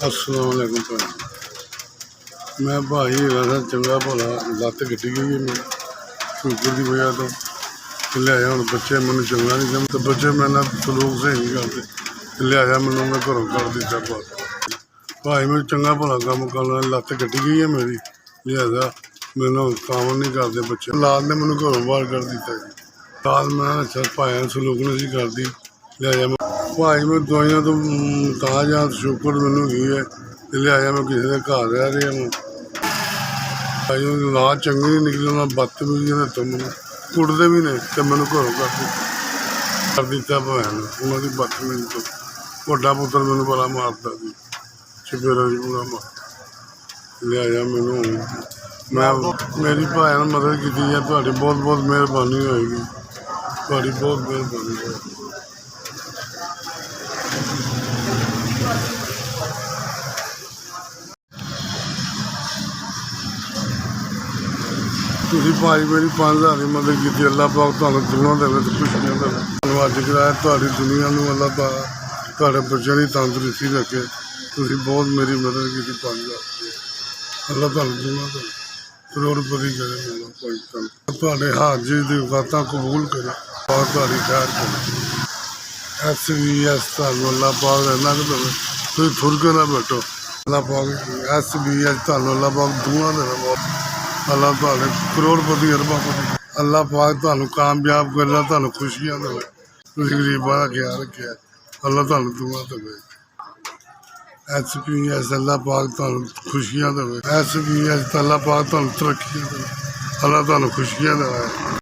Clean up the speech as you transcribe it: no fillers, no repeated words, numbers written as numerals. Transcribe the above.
अस्सलाम वालेकुम भाई। मैं भाई वैसा चंगा भला लत्त कट्टी गई है मेरी शुगर की वजह तो लिया हूँ बच्चे मैं चंगा नहीं समझते बच्चे मेरे ना सलूक सही नहीं करते लिया मैंने मैं घरों कर दिता बस भाई मैं चंगा भला काम करना लत्त कट्टी गई है मेरी लिहाजा मैंने काम नहीं करते बच्चे लाल ने मैंने घरों बाहर कर दिता जी लाल मैं सर भाई सलूक नहीं करती लिहाजा भाई मैं दवाइयां तो कहा जा शुगर मैनू गई है लिहाजा मैं किसी के घर रह रहा हूँ भाई ना चंगी नहीं निकली ना बदतमीजी ने तो मैंने कुटते भी ने तो मैंने घरों कर दिता भैन उन्होंने बदतमीजी तो वड्डा पुत्र मैनू बड़ा मारता सी चपेरा जी पूरा मार लिहाजा मैनू मैं मेरी भैन मदद की है थोड़ी बहुत बहुत मेहरबानी होएगी थोड़ी बहुत मेहरबानी होएगी। ਤੁਸੀਂ ਭਾਈ ਮੇਰੀ 5000 ਦੀ ਮਦਦ ਕੀਤੀ ਅੱਲਾਹ ਪਾਕ ਤੁਹਾਨੂੰ ਦੁਨੀਆ ਦੇਵੇ ਤੇ ਖੁਸ਼ੀਆਂ ਦੇਵੇ ਤੁਹਾਨੂੰ ਅੱਜ ਕਰਾਇਆ ਤੁਹਾਡੀ ਦੁਨੀਆ ਨੂੰ ਅੱਲਾਹ ਪਾਕ ਤੁਹਾਡੇ ਬੱਚਿਆਂ ਦੀ ਤੰਦਰੁਸਤੀ ਰੱਖੇ ਤੁਸੀਂ ਬਹੁਤ ਮੇਰੀ ਮਦਦ ਕੀਤੀ 5000 ਦੀ ਅੱਲਾਹ ਤੁਹਾਨੂੰ ਦੁਨੀਆ ਦੇਵੇ ਕਰੋੜਪਤੀ ਕਰੇ ਮੈਨੂੰ ਕੋਈ ਕੰਮ ਤੁਹਾਡੇ ਹਾਜ਼ਰੀ ਦੀ ਬਾਤਾਂ ਕਬੂਲ ਕਰੇ ਔਰ ਤੁਹਾਡੀ ਖੈਰ ਕਰੇ SBS ਤੁਹਾਨੂੰ ਅੱਲਾਹ ਪਾਕ ਇਹਨਾਂ ਨੂੰ ਦੇਵੇ ਤੁਸੀਂ ਥੁਰ ਕੇ ਨਾ ਬੈਠੋ ਅੱਲਾਹ ਪਾਕ SBS ਤੁਹਾਨੂੰ ਅੱਲਾਹ ਪਾਕ ਦੁਆ ਦੇਵੇ ਬਹੁਤ अल्लाह तुहाडे करोड़पति अरबापति अल्लाह पाक तुहानू कामयाब करना तुहानू खुशियां देवे तुसीं गरीबां दा ख्याल रखिया अल्लाह तुहानू दुआ देवे SBS अल्लाह पाक तुहानू खुशियां देवे SBS अल्लाह पाक तुहानू तरक्कियां देवे अल्लाह तुहानू खुशियां देवे।